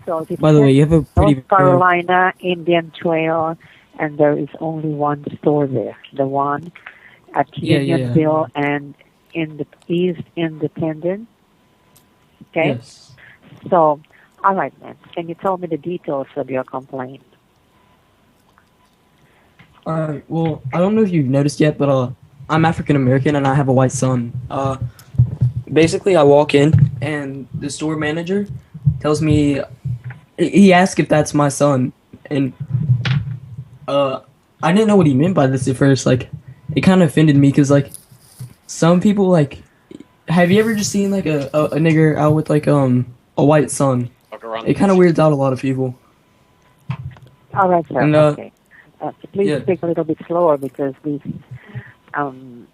So it By the way, you have a says pretty North Carolina Indian Trail, and there is only one store there, the one at yeah. Unionville and in the East Independent. Okay, Yes. so all right, man. Can you tell me the details of your complaint? All right. Well, I don't know if you've noticed yet, but I'm African American and I have a white son. Basically, I walk in and the store manager tells me he asked if that's my son, and uh, I didn't know what he meant by this at first. Like, it kind of offended me because like some people like, have you ever just seen like a nigger out with like a white son? It kind of weirds out a lot of people. All right, sir. And Okay. Please yeah, speak a little bit slower because um,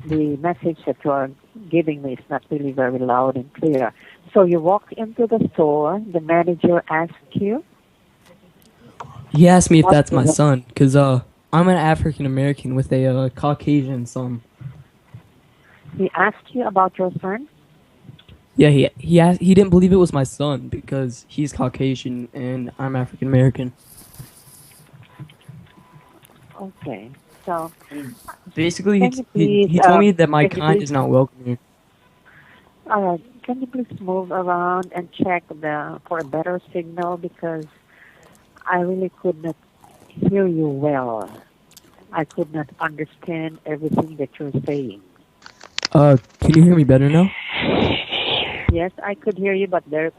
the message that you are giving me is not really very loud and clear. So you walk into the store, the manager asks you, he asked me if what that's my is it? son because I'm an African American with a Caucasian son. He asked you about your son? Yeah, he didn't believe it was my son because he's Caucasian and I'm African American. Okay. So Basically, can you please, he told me that my can you kind please, is not welcome here. all right, can you please move around and check for a better signal because I really could not hear you well. I could not understand everything that you're saying. Can you hear me better now? Yes, I could hear you, but there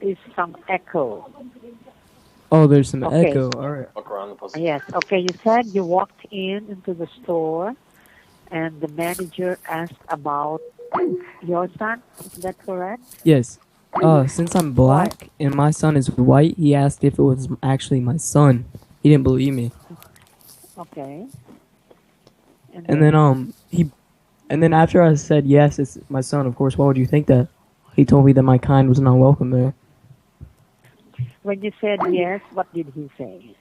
is some echo. Oh, there's some Okay. echo. All right. Yes. Okay. You said you walked into the store, and the manager asked about your son. Is that correct? Yes. Since I'm Why? black and my son is white, he asked if it was actually my son. He didn't believe me. Okay. And And then then after I said yes, it's my son. Of course, why would you think that? He told me that my kind was not welcome there. when you said yes, what did he say?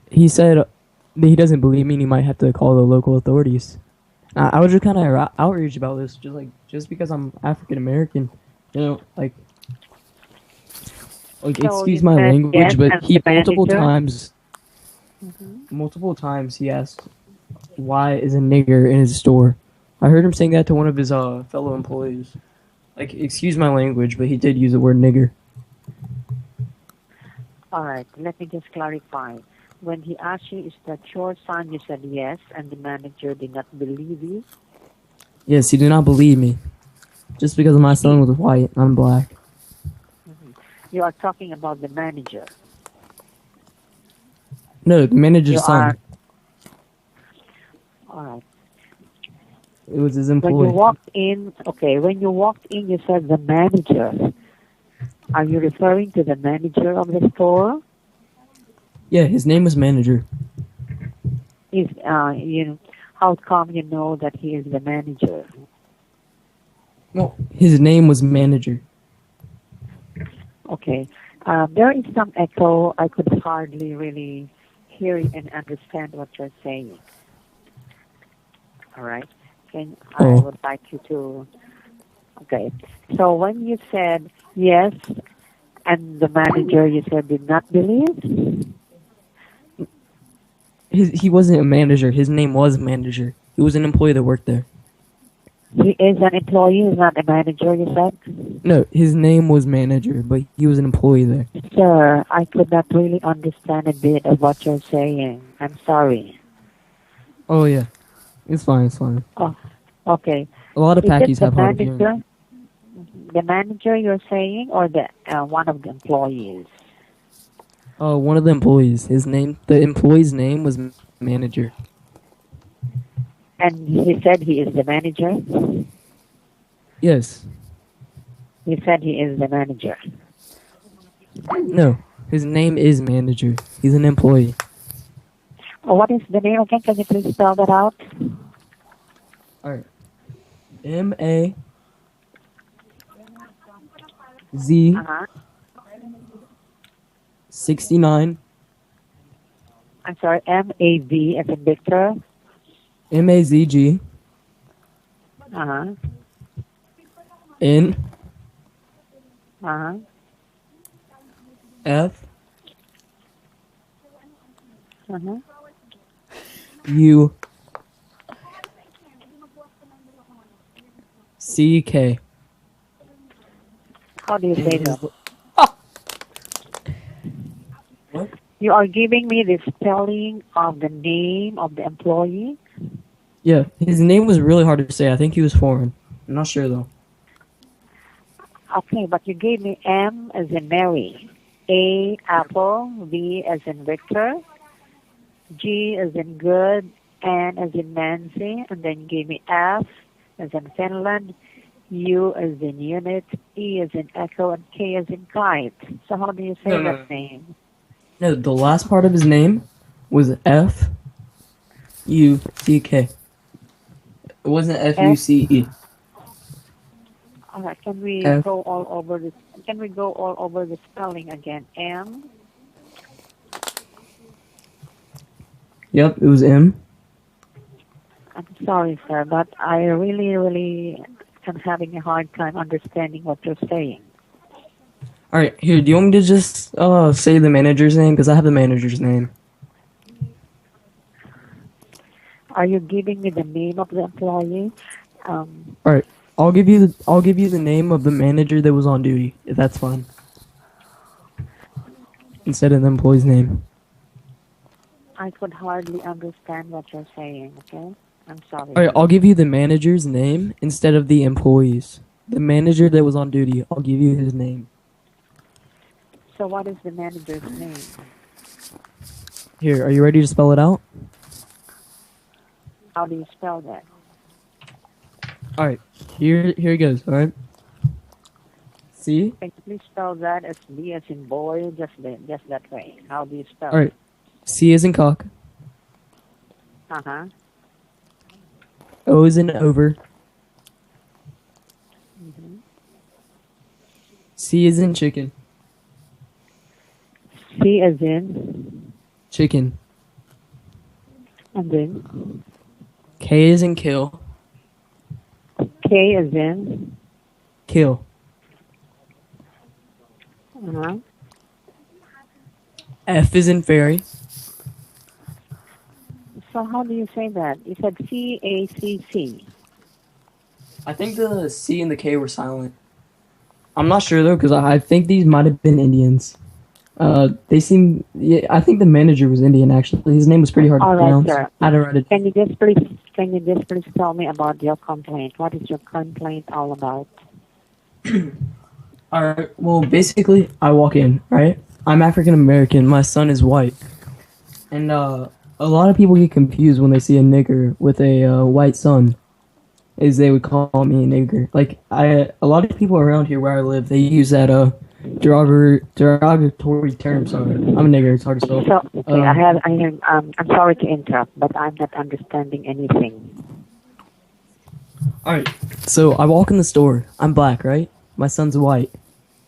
He said that he doesn't believe me and he might have to call the local authorities. I was just kind of outraged about this, just because I'm African American, like So excuse you my said yes, language, but and he the manager. Hmm. multiple times he asked why is a nigger in his store. I heard him saying that to one of his fellow employees. Like, excuse my language, but he did use the word nigger. All right. Let me just clarify. When he asked you, is that your son? You said yes, and the manager did not believe you. Yes, he did not believe me, just because my son He, was white and I'm black. mhm. You are talking about the manager. No, the You manager's are son. all right. It was his When you employee. walked in, okay. When you walked in, you said the manager. Are you referring to the manager of the store? Yeah, his name was manager. Is how come you know that he is the manager? No, his name was manager. Okay. There is some echo. I could hardly really hear and understand what you're saying. All right. I Oh, would like you to. Okay. So when you said yes, and the manager you said did not believe, he wasn't a manager. His name was manager. He was an employee that worked there. he is an employee, he's not a manager. You said, No, his name was manager, but he was an employee there. sir, I could not really understand a bit of what you're saying. I'm sorry. Oh yeah, it's fine. It's fine. Oh, okay. A lot of Is it Pakis the have hard of hearing. manager? The manager you're saying, or the one of the employees? Oh, one of the employees. The employee's name was manager. And he said he is the manager. Yes. He said he is the manager. No, his name is manager. He's an employee. Oh, what is the name again? Can you please spell that out? All right. M-A-Z. Uh-huh. 69. I'm sorry, M-A-V as in Victor. M-A-Z-G. Uh-huh. N. Uh-huh. F Uh-huh. U C K. How do you say that? What? You are giving me the spelling of the name of the employee? Yeah, his name was really hard to say. I think he was foreign. I'm not sure though. Okay, but you gave me M as in Mary, A apple, V as in Victor, G as in good, N as in Nancy, and then you gave me F as in Finland, U as in unit, E as in echo, and K as in kite. So how do you say No, no, that no. name? No, the last part of his name was F U C K. It wasn't F U F. C E. All right, can we F. go all over this? Can we go all over the spelling again? M. Yep, it was M. I'm sorry, sir, but I really am having a hard time understanding what you're saying. All right, here. Do you want me to just say the manager's name? Because I have the manager's name. Are you giving me the name of the employee? Um, All right, I'll give you the name of the manager that was on duty, if that's fine, instead of the employee's name. I could hardly understand what you're saying. Okay, I'm sorry. All right, I'll give you the manager's name instead of the employee's. The manager that was on duty, I'll give you his name. So what is the manager's name? Here, are you ready to spell it out? How do you spell that? All right, here it goes. All right. C. Can you please spell that as B as in boy, just that way? How do you spell All right. C is in cock. it? Uh-huh. O is in over. Mm-hmm. C is in chicken. C as in, Chicken. and then K is in kill. K as in, Kill. uh-huh. F is in fairy. So how do you say that? You said C-A-C-C. I think the C and the K were silent. I'm not sure though, because I think these might have been Indians. They seem. Yeah, I think the manager was Indian actually. His name was pretty hard to All right, pronounce. sir. I had to write it. Can you just please tell me about your complaint? What is your complaint all about? All right. Well, basically, I walk in. Right. I'm African American. My son is white, and a lot of people get confused when they see a nigger with a white son. Is they would call me a nigger. Like a lot of people around here where I live, they use that derogatory term. Sorry, I'm a nigger. It's hard to spell. So, okay, I'm sorry to interrupt, but I'm not understanding anything. All right. So I walk in the store. I'm black, right? My son's white.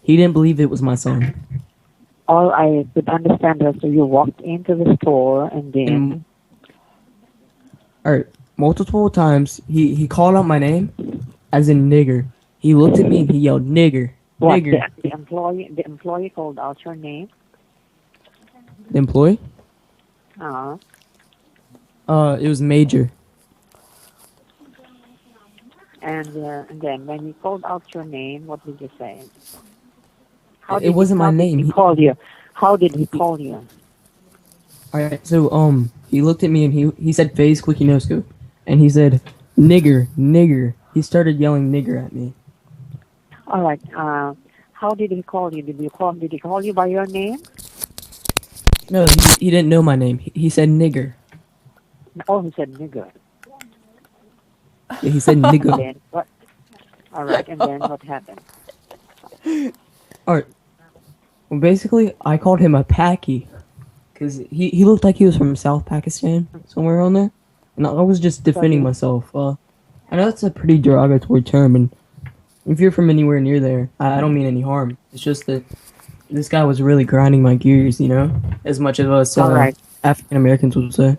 He didn't believe it was my son. All I could understand was that you walked into the store and then, And, all right. Multiple times, he called out my name, as in nigger. He looked at me and he yelled nigger, what, nigger. the employee called out your name? The employee? Uh-huh. It was Major. And then when he called out your name, what did you say? It wasn't my name. He called you. How did he call you? All right. So he looked at me and he said face clicky no scope, and he said nigger, nigger. He started yelling nigger at me. All right. How did he call you? Did he call you by your name? No, he didn't know my name. He said nigger. Oh, he said nigger. Yeah, he said nigger. Then what? All right. And then what happened? All right. Well, basically, I called him a Paki, because he looked like he was from South Pakistan, somewhere around there. And I was just defending myself. I know that's a pretty derogatory term, and if you're from anywhere near there, I don't mean any harm. It's just that this guy was really grinding my gears, you know, as much as us All right. African Americans would say.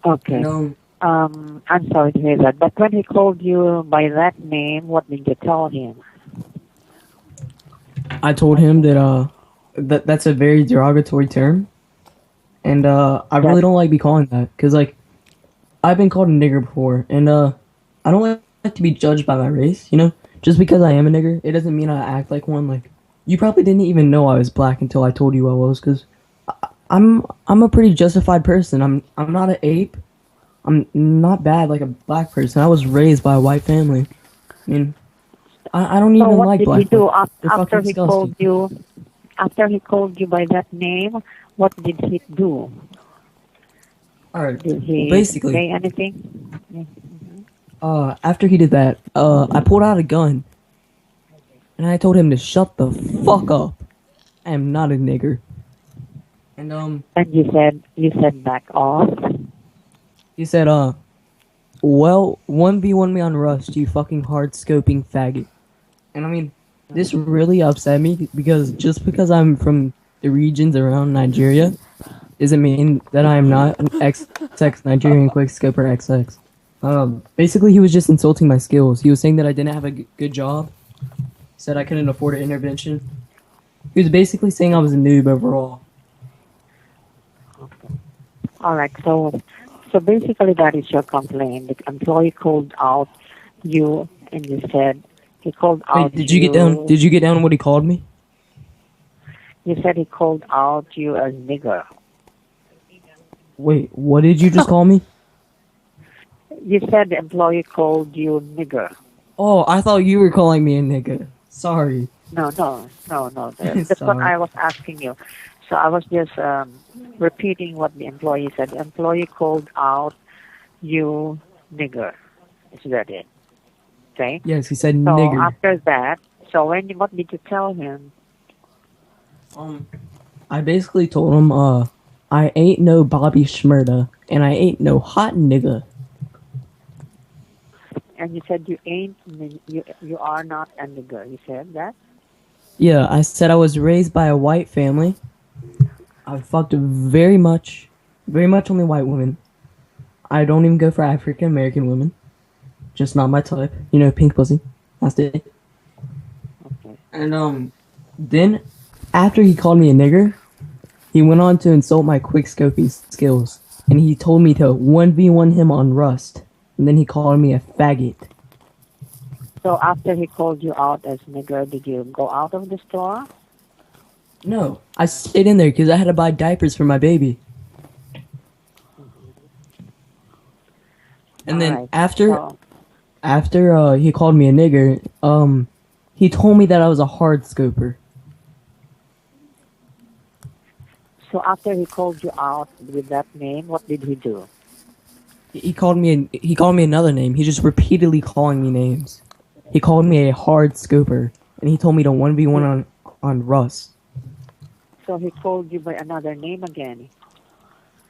Okay. And, I'm sorry to hear that. But when he called you by that name, what did you tell him? I told him that that's a very derogatory term, and I That really don't like be calling that because like I've been called a nigger before, and I don't like to be judged by my race. You know, just because I am a nigger, it doesn't mean I act like one. Like you probably didn't even know I was black until I told you I was, because I'm a pretty justified person. I'm not an ape. I'm not bad like a black person. I was raised by a white family. I mean, I don't so even what like did he black do people. They're after fucking he called disgusting. you? After he called you by that name, what did he do? All right. Did Well, he basically, say anything? Yeah. after he did that, I pulled out a gun and I told him to shut the fuck up. I am not a nigger. And And you said back off. he said, well, 1v1 me on Rust, you fucking hard scoping faggot. And I mean, this really upset me because just because I'm from the regions around Nigeria doesn't mean that I am not an XX Nigerian quickscoper XX. Basically, he was just insulting my skills. He was saying that I didn't have a good job. He said I couldn't afford an intervention. He was basically saying I was a noob overall. All right. So basically, that is your complaint. The employee called out you, and you said he called Wait, out did you get down? you. Did you get down what he called me? You said he called out you as nigger. Wait, what did you just call me? You said the employee called you nigger. Oh, I thought you were calling me a nigga. Sorry. No. That's what Sorry. I was asking you. So I was just repeating what the employee said. The employee called out you nigger. Is that it? Okay. Yes, he said So nigger. after that, what did you tell him? I basically told him, I ain't no Bobby Shmurda, and I ain't no hot nigga. And you said you are not a nigger. You said that. Yeah, I said I was raised by a white family. I fucked very much only white women. I don't even go for African American women. Just not my type. You know, pink pussy. That's it. Okay. And then after he called me a nigger, he went on to insult my quick scoping skills, and he told me to 1v1 him on Rust, and then he called me a faggot. So after he called you out as nigger, did you go out of the store? No, I stayed in there because I had to buy diapers for my baby. And then Alright. after So, he called me a nigger, he told me that I was a hard scoper. so after he called you out with that name, what did he do? He called me another name. He just repeatedly calling me names. He called me a hard scoper, and he told me to 1v1 on Rust. So he called you by another name again.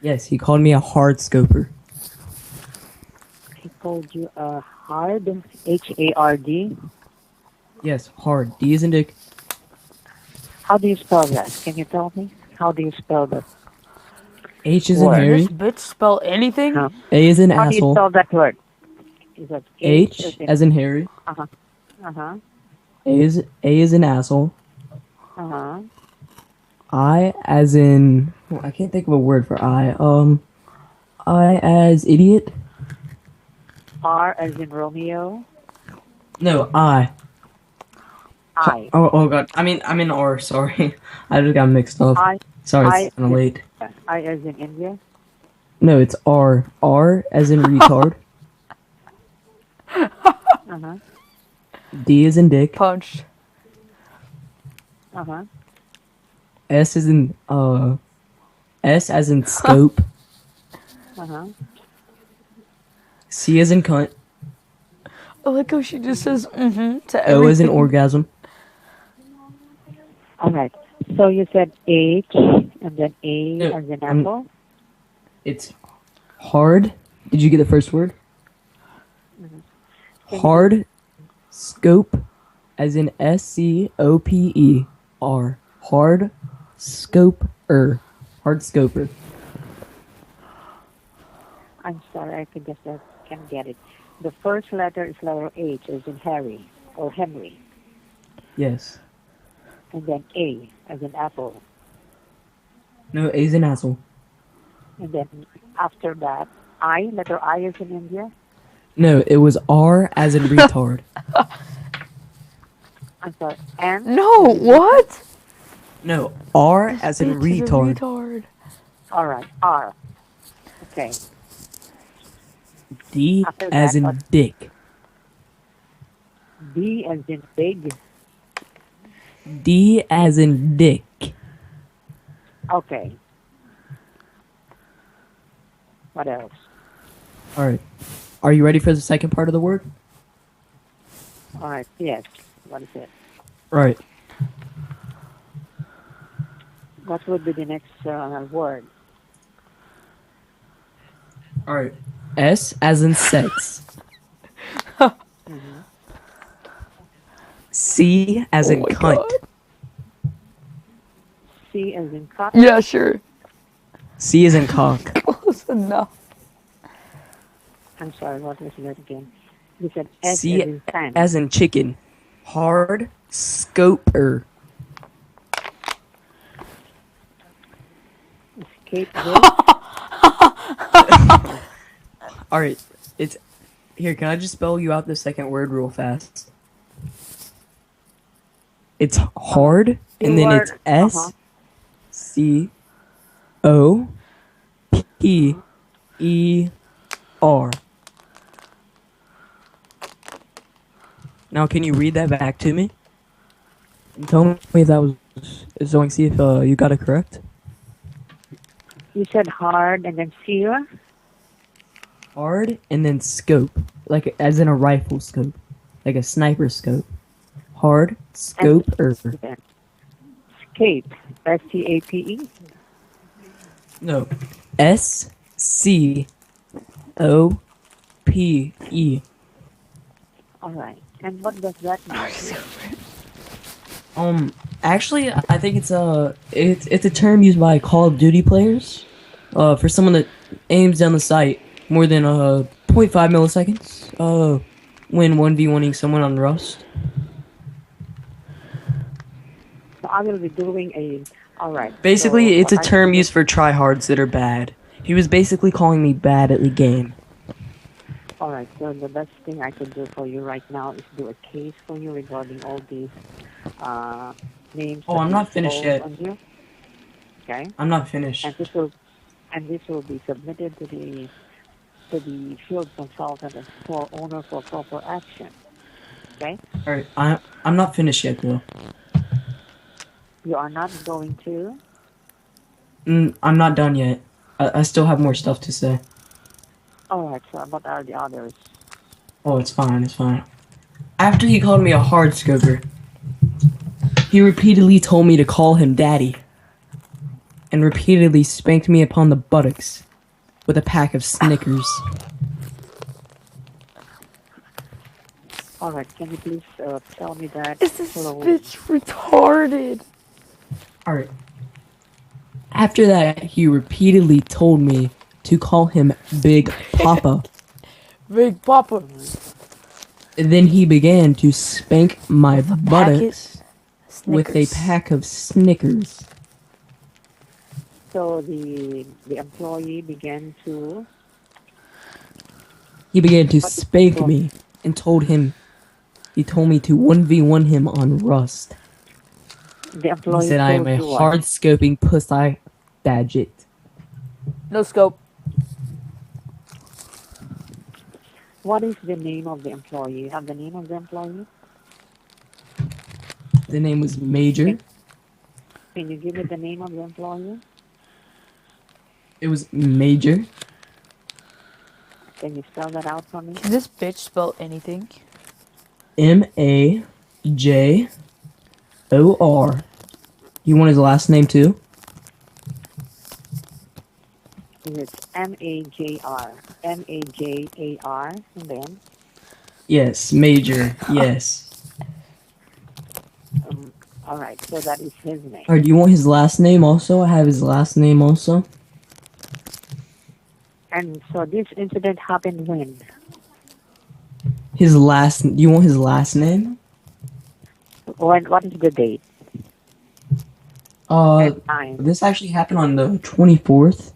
Yes, he called me a hard scoper. He called you a hard, Hard. Yes, hard. D is in dick. How do you spell that? Can you tell me? How do you spell that? H is in Word. Can Harry. this bitch spell anything? Huh? A is in How do you asshole. spell that word? Is that H as in Harry. Uh huh. A is in asshole. Uh huh. I as in I can't think of a word for I. I as idiot. R as in Romeo. No, I. I. Oh god. I mean R. Sorry, I just got mixed up. Sorry, it's kind of late. I as in India. No, it's R. R as in retard. Uh huh. D is in dick. Punched. Uh huh. S is in S as in scope. Uh huh. C as in cunt. I like how she just says to everything. O as in orgasm. All right. So you said H and then A No, as in apple. It's hard. Did you get the first word? Hard scope as in SCOPER. Hard scoper. Hard scoper. I'm sorry, I could just can't get it. The first letter is letter H as in Harry or Henry. Yes. and then A as in apple, No, A's an asshole. and then after that I, letter I as in India. No, it was R as in retard. I'm sorry, N. No, what? No, R as in Bitch is a retard. retard. All right, R. Okay. D After as that, in what? dick. B as in big. D as in dick. Okay. What else? Alright. Are you ready for the second part of the word? All right. Yes. What is it? Right. What would be the next word? Alright. S as in sex. C as in Oh my cunt. God. C as in cut. Yeah, sure. C as in cock. Close enough. I'm sorry. What was that again? You said S C as in sand. as in chicken. Hard scoper. Escape. Alright. It's here, can I just spell you out the second word real fast? It's hard and then it's S C O P E R. Now, can you read that back to me? And tell me if that was. So I can see if you got it correct. You said hard and then seal. Hard and then scope, like as in a rifle scope, like a sniper scope. Hard scope. Then escape. SCAPE. No. S C O P E. All right. And what does that mean? Actually, I think it's a term used by Call of Duty players, for someone that aims down the sight more than 0.5 milliseconds, when 1v1ing someone on Rust. So I will be doing a. All right. Basically, so it's a what I term can do- used for tryhards that are bad. He was basically calling me bad at the game. All right. So the best thing I could do for you right now is do a case for you regarding all these names. Oh, that I'm you not finished told yet. on here. Okay. I'm not finished. And this will be submitted to the field consultant and store owner for proper action. Okay. Alright, I'm not finished yet though. You are not going to. I'm not done yet. I still have more stuff to say. All right. So what are the others? Oh, it's fine, it's fine. After he called me a hard scoper, he repeatedly told me to call him daddy. And repeatedly spanked me upon the buttocks with a pack of Snickers. All right. Can you please tell me that? Is this slowly? bitch retarded? Alright. After that, he repeatedly told me to call him Big Papa. Big Papa. And then he began to spank my buttocks with a Snickers. pack of Snickers. So the employee began to. He began to spank me and he told me to 1v1 him on Rust. The employee He said I am told a you what? hard scoping pussy badget. No scope. What is the name of the employee? You have the name of the employee? The name was Major. Can you give me the name of the employee? It was Major. Can you spell that out for me? Can this bitch spell anything? Major. You want his last name too? It's M-A-J-R. M-A-J-A-R. And then, Yes, Major. Yes. all right, so that is his name. Alright, do you want his last name also? I have his last name also. And so this incident happened when? Do you want his last name? What is the date? and time? This actually happened on the 24th.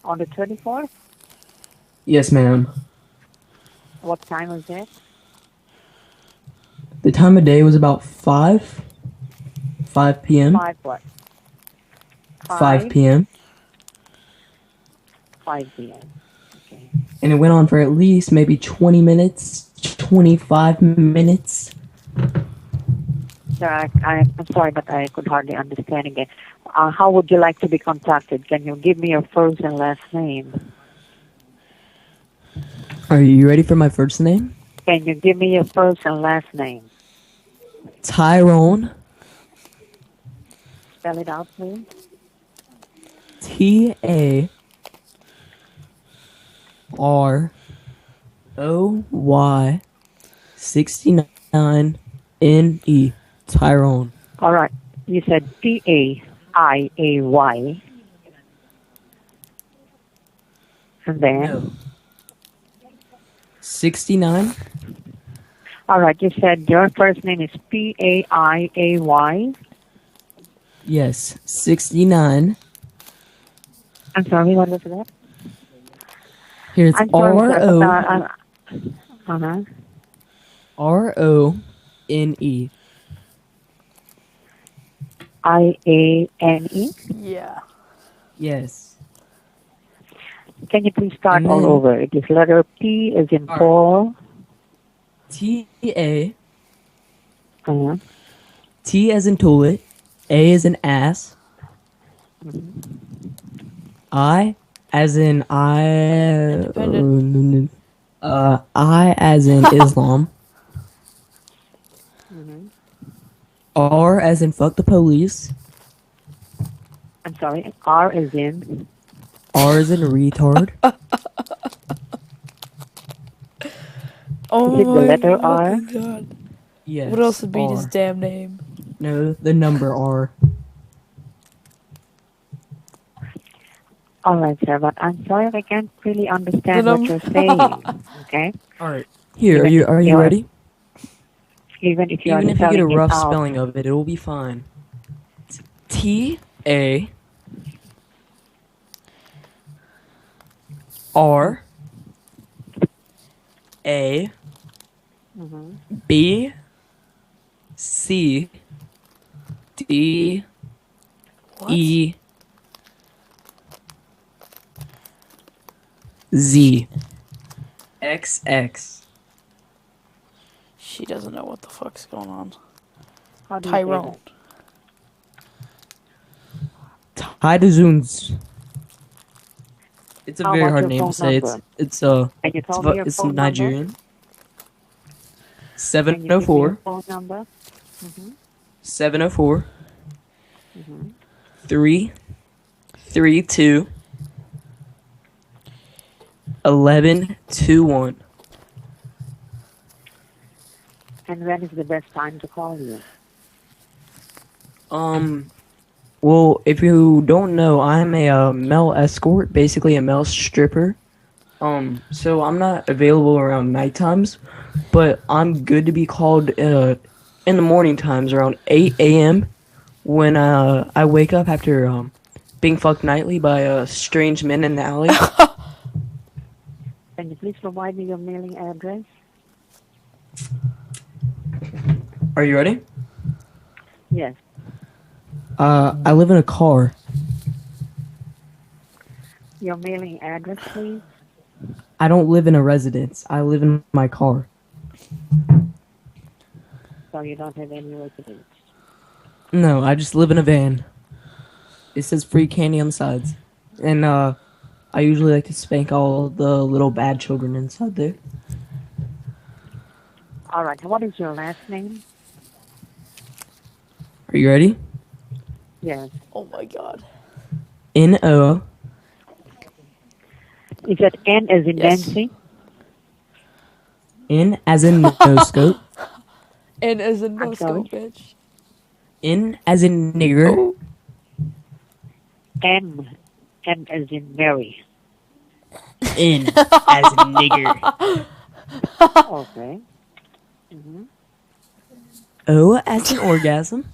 On the 24th? Yes, ma'am. What time was it? The time of day was about 5 p.m. 5 what? 5 5? p.m. 5 p.m. Okay. And it went on for at least maybe 20 minutes, 25 minutes. Sir, I'm sorry, but I could hardly understand again. How would you like to be contacted? Can you give me your first and last name? Are you ready for my first name? Can you give me your first and last name? Tyrone. Spell it out, please. Taroy 69NE. Tyrone. All right. You said P-A-I-A-Y. And then? No. 69. All right. You said your first name is P-A-I-A-Y. Yes. 69. I'm sorry, what was that? Here it's I'm sorry, sir, R-O. but, uh-huh. R-O-N-E. I-A-N-E. Yeah. Yes. Can you please start And all then- over? It is letter P as in All right. Paul. T-A. Uh-huh. T as in toilet. A as in ass. I as in Independent. I as in Islam. R as in fuck the police. I'm sorry. R as in. R as in retard. Oh Is it the my letter R? fucking God. Yes. What else would be his R. damn name? No, the number R. All right, sir, but I'm sorry I can't really understand The what you're saying. Okay? All right. Here, Even are if you you're- ready? Even if you're Even if you get a spelling it rough out. spelling of it, it will be fine. T-A R A B C D What? E Z X X. She doesn't know what the fuck's going on. How do you say Tyrone. Tydozoons. It's a How very about hard your name phone to say. number? It's that? Can you tell me your it's phone Nigerian. number? Can you give me your 704 phone number? 704 332 1121. And when is the best time to call you? Well, if you don't know, I'm a male escort, basically a male stripper. So I'm not available around night times, but I'm good to be called in the morning times around 8 a.m. when I wake up after being fucked nightly by strange men in the alley. Can you please provide me your mailing address? Are you ready? Yes. I live in a car. Your mailing address, please. I don't live in a residence. I live in my car. So you don't have any residence. No, I just live in a van. It says free candy on the sides. And I usually like to spank all the little bad children inside there. All right. What is your last name? Are you ready? Yes. Oh my God. N-O Is that N as in Yes. Nancy? N as in no scope. And as a no I'm sorry? scope, bitch. N as in nigger. Oh, M. M as in Mary. N as in nigger. Okay. O as in orgasm.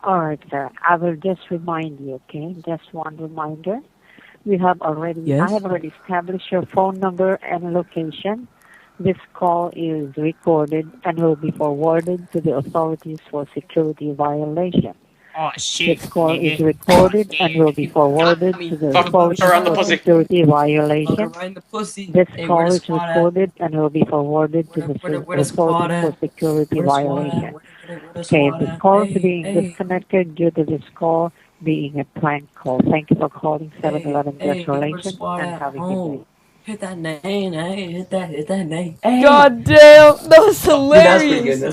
All right, sir. I will just remind you, okay? Just one reminder. Yes. I have already established your phone number and location. This call is recorded and will be forwarded to the authorities for security violation. Oh shit, This call is nigga. recorded and will be forwarded to the authorities Around the for pussy. security Fuck violation. right in the pussy. This Hey, call where the is squad at? recorded and will be forwarded to the Where the squad authorities for at? security Where the squad at? violation. Where the Okay, squad this at? call is Hey, being hey, disconnected due to this call being a prank call. Thank you for calling hey, 7-Eleven hey, Guest where the Relations squad and at? have a good day. Oh, hit that name, hey, hit that name. Hey. God damn, that was Dude, that's pretty hilarious. good.